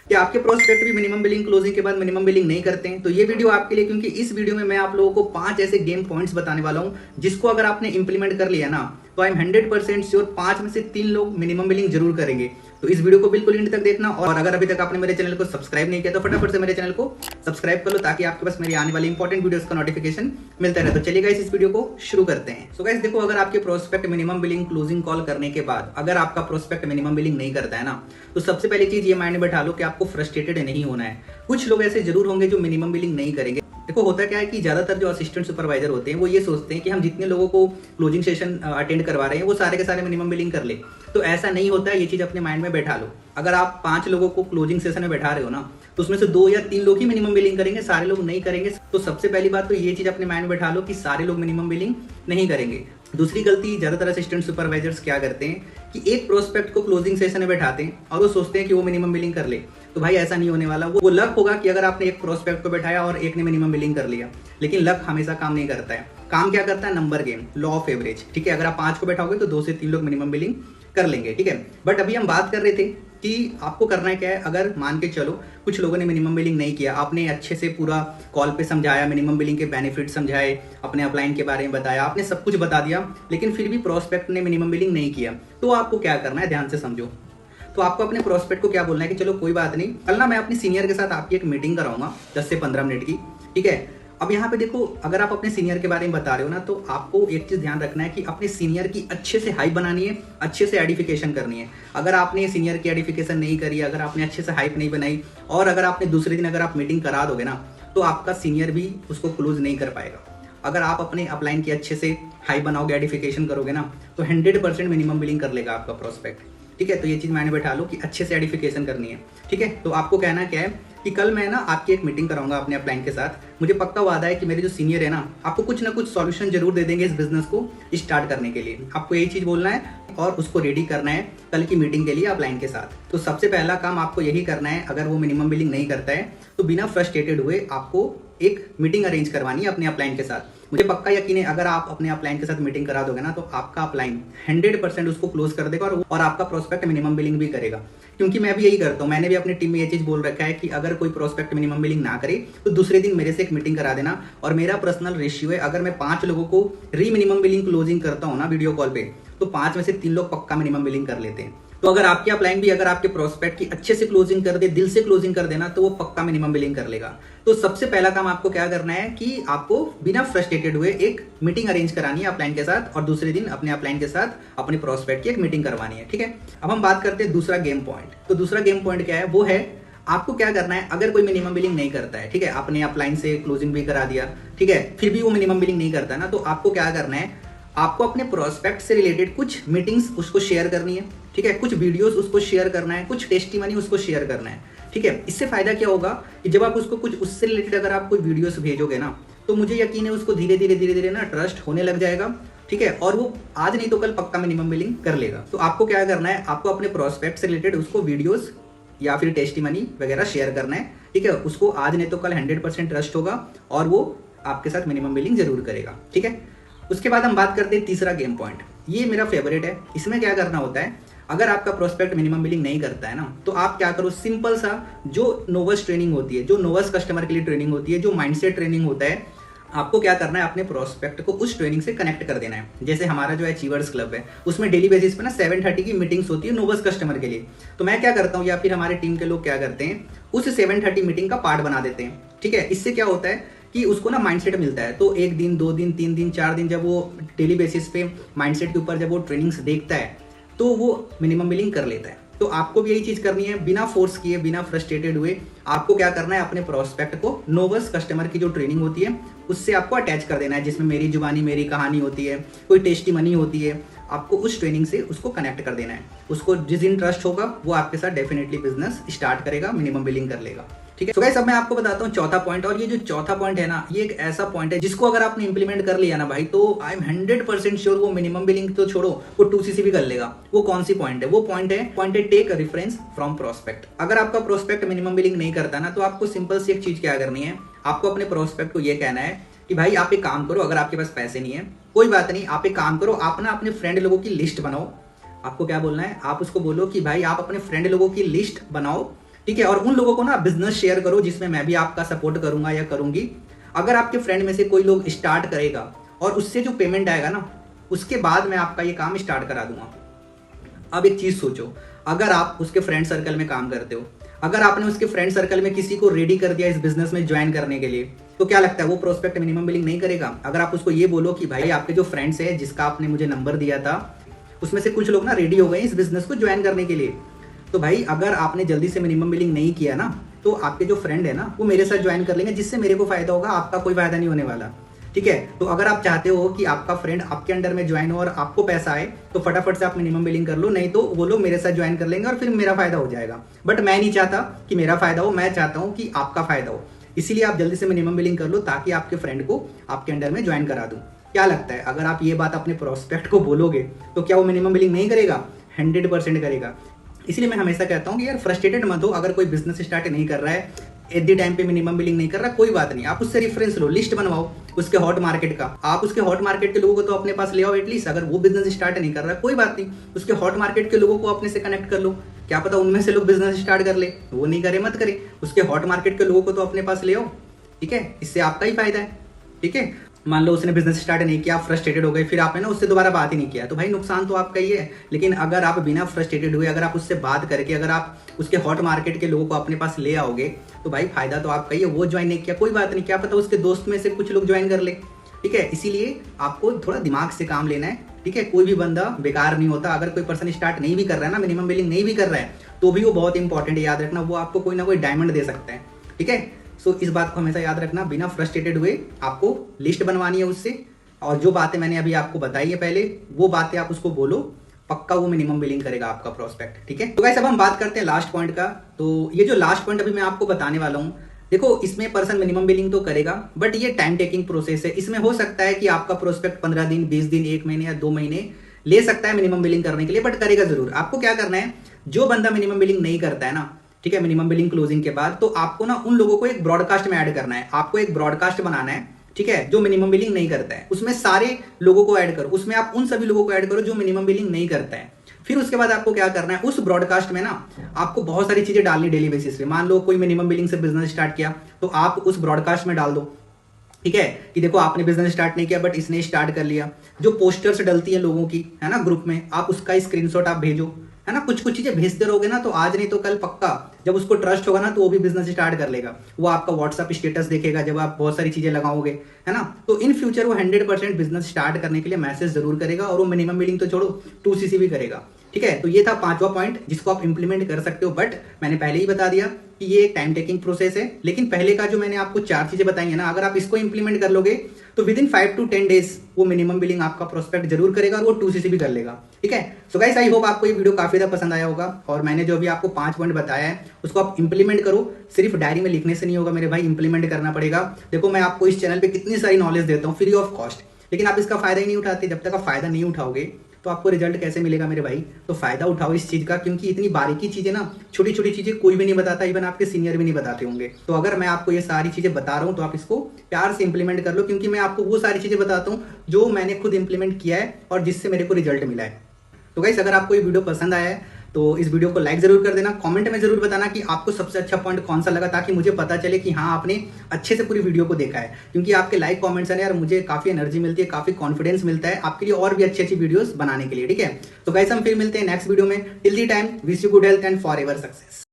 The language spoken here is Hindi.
कि आपके प्रोस्पेक्ट भी मिनिमम बिलिंग क्लोजिंग के बाद मिनिमम बिलिंग नहीं करते हैं। तो ये वीडियो आपके लिए, क्योंकि इस वीडियो में मैं आप लोगों को 5 ऐसे गेम पॉइंट्स बताने वाला हूं जिसको अगर आपने इंप्लीमेंट कर लिया ना तो आई एम 100% श्योर 5 में से 3 लोग मिनिमम बिलिंग जरूर करेंगे। तो इस वीडियो को बिल्कुल एंड तक देखना, और अगर अभी तक आपने मेरे चैनल को सब्सक्राइब नहीं किया तो फटाफट से मेरे चैनल को सब्सक्राइब कर लो ताकि आपके पास मेरी आने वाली इंपॉर्टेंट वीडियोस का नोटिफिकेशन मिलता रहे। तो चलिए गाइस इस वीडियो को शुरू करते हैं। सो गाइस देखो, अगर आपके prospect minimum billing closing call करने के बाद अगर आपका प्रोस्पेक्ट मिनिमम बिलिंग नहीं करता है ना, तो सबसे पहली चीज ये माइंड में बैठा लो कि आपको फ्रस्ट्रेटेड नहीं होना है। कुछ लोग ऐसे जरूर होंगे जो मिनिमम बिलिंग नहीं करेंगे। देखो होता क्या है कि ज्यादातर जो असिस्टेंट सुपरवाइजर होते हैं वो ये सोचते हैं कि हम जितने लोगों को क्लोजिंग सेशन अटेंड करवा रहे हैं वो सारे के सारे मिनिमम बिलिंग कर ले। तो ऐसा नहीं होता है, ये चीज अपने माइंड में बैठा लो। अगर आप 5 लोगों को क्लोजिंग सेशन में बैठा रहे हो ना, तो उसमें से 2 या 3 लोग ही मिनिमम बिलिंग करेंगे, सारे लोग नहीं करेंगे। तो सबसे पहली बात तो ये चीज अपने माइंड में बैठा लो कि सारे लोग मिनिमम बिलिंग नहीं करेंगे। दूसरी गलती ज्यादातर असिस्टेंट सुपरवाइजर्स क्या करते हैं कि एक प्रोस्पेक्ट को क्लोजिंग सेशन में बैठाते हैं और वो सोचते हैं कि वो मिनिमम बिलिंग कर ले। तो भाई ऐसा नहीं होने वाला। वो लक होगा कि अगर आपने एक प्रोस्पेक्ट को बैठाया और एक ने मिनिमम बिलिंग कर लिया, लेकिन लक हमेशा काम नहीं करता है। काम क्या करता है? Number game, law of average. ठीक है, अगर आप 5 को बैठाओगे तो 2 से 3 लोग मिनिमम बिलिंग कर लेंगे। ठीक है, बट अभी हम बात कर रहे थे कि आपको करना है क्या है। अगर मान के चलो कुछ लोगों ने मिनिमम बिलिंग नहीं किया, आपने अच्छे से पूरा कॉल पे समझाया, मिनिमम बिलिंग के बेनिफिट समझाए, अपने अपलाइन के बारे में बताया, आपने सब कुछ बता दिया, लेकिन फिर भी प्रोस्पेक्ट ने मिनिमम बिलिंग नहीं किया, तो आपको क्या करना है, ध्यान से समझो। तो आपको अपने प्रोस्पेक्ट को क्या बोलना है कि चलो कोई बात नहीं, कल ना मैं अपने सीनियर के साथ आपकी एक मीटिंग कराऊंगा 10 से 15 मिनट की। ठीक है, अब यहाँ पे देखो, अगर आप अपने सीनियर के बारे में बता रहे हो ना, तो आपको एक चीज ध्यान रखना है कि अपने सीनियर की अच्छे से हाइप बनानी है, अच्छे से एडिफिकेशन करनी है। अगर आपने सीनियर की एडिफिकेशन नहीं करी, अगर आपने अच्छे से हाइप नहीं बनाई, और अगर आपने दूसरे दिन अगर आप मीटिंग करा दोगे ना, तो आपका सीनियर भी उसको क्लोज नहीं कर पाएगा। अगर आप अपने अपलाइन की अच्छे से हाइप बनाओगे, एडिफिकेशन करोगे ना, तो 100% मिनिमम बिलिंग कर लेगा आपका प्रोस्पेक्ट। ठीक है, तो ये चीज मैंने बैठा लो कि अच्छे से एडिफिकेशन करनी है। ठीक है, तो आपको कहना क्या है कि कल मैं ना आपकी एक मीटिंग कराऊंगा अपने अपलाइन के साथ। मुझे पक्का वादा है कि मेरे जो सीनियर है ना, आपको कुछ ना कुछ सॉल्यूशन जरूर दे देंगे इस बिजनेस को स्टार्ट करने के लिए। आपको यही चीज बोलना है और उसको रेडी करना है कल की मीटिंग के लिए अपलाइन के साथ। तो सबसे पहला काम आपको यही करना है। अगर वो मिनिमम बिलिंग नहीं करता है तो बिना फ्रस्ट्रेटेड हुए आपको एक मीटिंग अरेंज करवानी है अपने अपलाइन के साथ। मुझे पक्का यकीन है अगर आप अपने अपलाइन के साथ मीटिंग करा दोगे ना, तो आपका अपलाइन 100% उसको क्लोज कर देगा और आपका प्रोस्पेक्ट मिनिमम बिलिंग भी करेगा। क्योंकि मैं भी यही करता हूँ, मैंने भी अपनी टीम में ये चीज बोल रखा है कि अगर कोई प्रोस्पेक्ट मिनिमम बिलिंग ना करे तो दूसरे दिन मेरे से एक मीटिंग करा देना। और मेरा पर्सनल रेशियो है, अगर मैं 5 लोगों को री मिनिमम बिलिंग क्लोजिंग करता हूँ ना वीडियो कॉल पे, तो 5 में से 3 लोग पक्का मिनिमम बिलिंग कर लेते हैं। तो अगर आपकी अपलाइन भी अगर आपके प्रोस्पेक्ट की अच्छे से क्लोजिंग कर दे, दिल से क्लोजिंग कर देना, तो वो पक्का मिनिमम बिलिंग कर लेगा। तो सबसे पहला काम आपको क्या करना है कि आपको बिना फ्रस्ट्रेटेड हुए एक मीटिंग अरेंज करानी है अपलाइन के साथ, और दूसरे दिन अपने अपलाइन के साथ अपने प्रोस्पेक्ट की एक मीटिंग करवानी है। ठीक है, अब हम बात करते हैं दूसरा गेम पॉइंट। तो दूसरा गेम पॉइंट क्या है? वो है आपको क्या करना है। अगर कोई मिनिमम बिलिंग नहीं करता है, ठीक है, आपने अपलाइन से क्लोजिंग भी करा दिया, ठीक है, फिर भी वो मिनिमम बिलिंग नहीं करता है ना, तो आपको क्या करना है, आपको अपने प्रोस्पेक्ट से रिलेटेड कुछ मीटिंग्स उसको शेयर करनी है। ठीक है, कुछ वीडियोस उसको शेयर करना है, कुछ टेस्टिमनी उसको शेयर करना है। ठीक है, इससे फायदा क्या होगा कि जब आप उसको कुछ उससे रिलेटेड अगर आप कोई वीडियोस भेजोगे ना, तो मुझे यकीन है उसको धीरे धीरे ना ट्रस्ट होने लग जाएगा। ठीक है, और वो आज नहीं तो कल पक्का मिनिमम बिलिंग कर लेगा। तो आपको क्या करना है, आपको अपने प्रोस्पेक्ट से रिलेटेड उसको वीडियोस या फिर टेस्टिमनी वगैरह शेयर करना है। ठीक है, उसको आज नहीं तो कल 100% ट्रस्ट होगा और वो आपके साथ मिनिमम बिलिंग जरूर करेगा। ठीक है, उसके बाद हम बात करते हैं तीसरा गेम पॉइंट। ये मेरा फेवरेट है। इसमें क्या करना होता है, अगर आपका प्रोस्पेक्ट मिनिमम बिलिंग नहीं करता है ना, तो आप क्या करो, सिंपल सा जो नोवस ट्रेनिंग होती है, जो नोवस कस्टमर के लिए ट्रेनिंग होती है, जो माइंडसेट ट्रेनिंग होता है, आपको क्या करना है, अपने प्रोस्पेक्ट को उस ट्रेनिंग से कनेक्ट कर देना है। जैसे हमारा जो अचीवर्स क्लब है, उसमें डेली बेसिस पे ना 7:30 की मीटिंग्स होती है नोवस कस्टमर के लिए। तो मैं क्या करता हूँ, या फिर हमारे टीम के लोग क्या करते हैं, उस 7:30 मीटिंग का पार्ट बना देते हैं। ठीक है, इससे क्या होता है कि उसको ना माइंडसेट मिलता है। तो 1 दिन 2 दिन 3 दिन 4 दिन जब वो डेली बेसिस पे माइंडसेट के ऊपर जब वो ट्रेनिंग्स देखता है, तो वो मिनिमम बिलिंग कर लेता है। तो आपको भी यही चीज करनी है, बिना फोर्स किए, बिना फ्रस्ट्रेटेड हुए आपको क्या करना है, अपने प्रोस्पेक्ट को नोवस कस्टमर की जो ट्रेनिंग होती है उससे आपको अटैच कर देना है, जिसमें मेरी जुबानी मेरी कहानी होती है, कोई टेस्टिमनी होती है। आपको उस ट्रेनिंग से उसको कनेक्ट कर देना है। उसको जिस दिन ट्रस्ट होगा वो आपके साथ डेफिनेटली बिजनेस स्टार्ट करेगा, मिनिमम बिलिंग कर लेगा। ठीक है, तो गाइस अब मैं आपको बताता हूँ चौथा पॉइंट। और ये जो चौथा पॉइंट है ना, ये एक ऐसा पॉइंट है जिसको अगर आपने इंप्लीमेंट कर लिया ना भाई, तो आई एम 100% श्योर वो मिनिमम बिलिंग तो छोड़ो, वो 2CC भी कर लेगा। वो कौन सी पॉइंट है? वो पॉइंट है टेक रेफरेंस फ्रॉम प्रोस्पेक्ट। अगर आपका प्रोस्पेक्ट मिनिमम बिलिंग नहीं करता ना, तो आपको सिंपल सी एक चीज क्या करनी है, आपको अपने प्रोस्पेक्ट को ये कहना है कि भाई आप एक काम करो, अगर आपके पास पैसे नहीं है कोई बात नहीं, आप एक काम करो, आप ना अपने फ्रेंड लोगों की लिस्ट बनाओ। आपको क्या बोलना है, आप उसको बोलो कि भाई आप अपने फ्रेंड लोगों की लिस्ट बनाओ। ठीक है। और उन लोगों को ना बिजनेस शेयर करो जिसमें मैं भी आपका सपोर्ट करूंगा या करूंगी। अगर आपके फ्रेंड में से कोई लोग स्टार्ट करेगा और उससे जो पेमेंट आएगा ना, उसके बाद मैं आपका ये काम स्टार्ट करा दूंगा। अब एक चीज सोचो, अगर आप उसके फ्रेंड सर्कल में काम करते हो, अगर आपने उसके फ्रेंड सर्कल में किसी को रेडी कर दिया इस बिजनेस में ज्वाइन करने के लिए, तो क्या लगता है वो प्रोस्पेक्ट मिनिमम बिलिंग नहीं करेगा? अगर आप उसको ये बोलो कि भाई आपके जो फ्रेंड्स है जिसका आपने मुझे नंबर दिया था, उसमें से कुछ लोग ना रेडी हो गए इस बिजनेस को ज्वाइन करने के लिए, तो भाई अगर आपने जल्दी से मिनिमम बिलिंग नहीं किया ना, तो आपके जो फ्रेंड है ना वो मेरे साथ ज्वाइन कर लेंगे, जिससे मेरे को फायदा होगा, आपका कोई फायदा नहीं होने वाला। ठीक है। तो अगर आप चाहते हो कि आपका फ्रेंड आपके अंडर में ज्वाइन हो और आपको पैसा आए, तो फटाफट से आप मिनिमम बिलिंग कर लो, नहीं तो वो लोग मेरे साथ ज्वाइन कर लेंगे और फिर मेरा फायदा हो जाएगा। बट मैं नहीं चाहता कि मेरा फायदा हो, मैं चाहता हूं कि आपका फायदा हो। इसीलिए आप जल्दी से मिनिमम बिलिंग कर लो ताकि आपके फ्रेंड को आपके अंडर में ज्वाइन करा दूं। क्या लगता है, अगर आप ये बात अपने प्रोस्पेक्ट को बोलोगे तो क्या वो मिनिमम बिलिंग नहीं करेगा? 100% करेगा। इसलिए मैं हमेशा कहता हूँ कि यार फ्रस्ट्रेटेड मत हो। अगर कोई बिजनेस स्टार्ट नहीं कर रहा है, एट द टाइम पे मिनिमम बिलिंग नहीं कर रहा, कोई बात नहीं, आप उससे रेफरेंस लो, लिस्ट बनवाओ उसके हॉट मार्केट का। आप उसके हॉट मार्केट के लोगों को तो अपने पास ले आओ एटलीस्ट। अगर वो बिजनेस स्टार्ट नहीं कर रहा कोई बात नहीं, उसके हॉट मार्केट के लोगों को अपने से कनेक्ट कर लो, क्या पता उनमें से लोग बिजनेस स्टार्ट कर ले। वो नहीं करे मत करे, उसके हॉट मार्केट के लोगों को तो अपने पास ले आओ। ठीक है, इससे आपका ही फायदा है। ठीक है। मान लो उसने बिजनेस स्टार्ट नहीं किया, फ्रस्ट्रेटेड हो गए, फिर आपने ना उससे दोबारा बात ही नहीं किया, तो भाई नुकसान तो आपका ही है। लेकिन अगर आप बिना फ्रस्ट्रेटेड हुए, अगर आप उससे बात करके, अगर आप उसके हॉट मार्केट के लोगों को अपने पास ले आओगे, तो भाई फायदा तो आपका ही है। वो ज्वाइन नहीं किया कोई बात नहीं, क्या पता उसके दोस्त में से कुछ लोग ज्वाइन कर ले। ठीक है। इसीलिए आपको थोड़ा दिमाग से काम लेना है। ठीक है। कोई भी बंदा बेकार नहीं होता। अगर कोई पर्सन स्टार्ट नहीं भी कर रहा है ना, मिनिमम बिलिंग नहीं भी कर रहा है, तो भी वो बहुत इंपॉर्टेंट है, याद रखना, वो आपको कोई ना कोई डायमंड दे सकता है। ठीक है। सो इस बात को हमेशा याद रखना, बिना फ्रस्ट्रेटेड हुए आपको लिस्ट बनवानी है उससे, और जो बातें मैंने अभी आपको बताई है पहले, वो बातें आप उसको बोलो, पक्का वो मिनिमम बिलिंग करेगा आपका प्रोस्पेक्ट। ठीक है। तो गाइस अब हम बात करते हैं लास्ट पॉइंट का। तो ये जो लास्ट पॉइंट अभी मैं आपको बताने वाला हूँ, देखो इसमें पर्सन मिनिमम बिलिंग तो करेगा, बट ये टाइम टेकिंग प्रोसेस है। इसमें हो सकता है कि आपका प्रोस्पेक्ट 15 दिन, 20 दिन, 1 महीने या 2 महीने ले सकता है मिनिमम बिलिंग करने के लिए, बट करेगा जरूर। आपको क्या करना है, जो बंदा मिनिमम बिलिंग नहीं करता है ना, ठीक है, मिनिमम बिलिंग क्लोजिंग के बाद, तो आपको ना उन लोगों को एक ब्रॉडकास्ट में ऐड करना है। आपको एक ब्रॉडकास्ट बनाना है, ठीक है, जो मिनिमम बिलिंग नहीं करता है, उसमें सारे लोगों को ऐड करो, उसमें आप उन सभी लोगों को ऐड करो जो मिनिमम बिलिंग नहीं करता है। फिर उसके बाद आपको क्या करना है, उस ब्रॉडकास्ट में ना आपको बहुत सारी चीजें डालनी डेली बेसिस पे। मान लो कोई मिनिमम बिलिंग से बिजनेस स्टार्ट किया, तो आप उस ब्रॉडकास्ट में डाल दो, ठीक है, कि देखो आपने बिजनेस स्टार्ट नहीं किया बट इसने स्टार्ट कर लिया। जो पोस्टर्स डलती है लोगों की, है ना, ग्रुप में, आप उसका स्क्रीनशॉट आप भेजो, है ना। कुछ कुछ चीजें भेजते रहोगे ना, तो आज नहीं तो कल पक्का जब उसको ट्रस्ट होगा ना, तो वो भी बिजनेस स्टार्ट कर लेगा। वो आपका व्हाट्सअप स्टेटस देखेगा जब आप बहुत सारी चीजें लगाओगे, है ना। तो इन फ्यूचर वो 100% बिजनेस स्टार्ट करने के लिए मैसेज जरूर करेगा, और वो मिनिमम बिलिंग तो छोड़ो 2CC भी करेगा। ठीक है। तो ये था 5वां पॉइंट जिसको आप इंप्लीमेंट कर सकते हो, बट मैंने पहले ही बता दिया कि ये एक टाइम टेकिंग प्रोसेस है। लेकिन पहले का जो मैंने आपको 4 चीजें बताई है ना, अगर आप इसको इंप्लीमेंट कर लोगे तो विद इन 5 to 10 डेज वो मिनिमम बिलिंग आपका प्रोस्पेक्ट जरूर करेगा, और वो 2CC भी कर लेगा। ठीक है। सो गाइस आई होप आपको ये वीडियो काफी ज्यादा पसंद आया होगा, और मैंने जो अभी आपको 5 पॉइंट बताया है उसको आप इंप्लीमेंट करो। सिर्फ डायरी में लिखने से नहीं होगा मेरे भाई, इंप्लीमेंट करना पड़ेगा। देखो मैं आपको इस चैनल पे कितनी सारी नॉलेज देता हूँ फ्री ऑफ कॉस्ट, लेकिन आप इसका फायदा ही नहीं उठाते। जब तक आप फायदा नहीं उठाओगे तो आपको रिजल्ट कैसे मिलेगा मेरे भाई? तो फायदा उठाओ इस चीज का, क्योंकि इतनी बारीकी चीजें ना, छोटी छोटी चीजें कोई भी नहीं बताता, इवन आपके सीनियर भी नहीं बताते होंगे। तो अगर मैं आपको ये सारी चीजें बता रहा हूं तो आप इसको प्यार से इंप्लीमेंट कर लो, क्योंकि मैं आपको वो सारी चीजें बताता हूं जो मैंने खुद इंप्लीमेंट किया है और जिससे मेरे को रिजल्ट मिला है। तो गाइस अगर आपको ये वीडियो पसंद आया है तो इस वीडियो को लाइक जरूर कर देना, कमेंट में जरूर बताना कि आपको सबसे अच्छा पॉइंट कौन सा लगा, ताकि मुझे पता चले कि हाँ आपने अच्छे से पूरी वीडियो को देखा है। क्योंकि आपके लाइक कमेंट्स है यार, मुझे काफी एनर्जी मिलती है, काफी कॉन्फिडेंस मिलता है आपके लिए और भी अच्छी अच्छी वीडियोस बनाने के लिए। ठीक है। तो गाइस हम फिर मिलते हैं नेक्स्ट वीडियो में। Till the time wish you good health and forever success.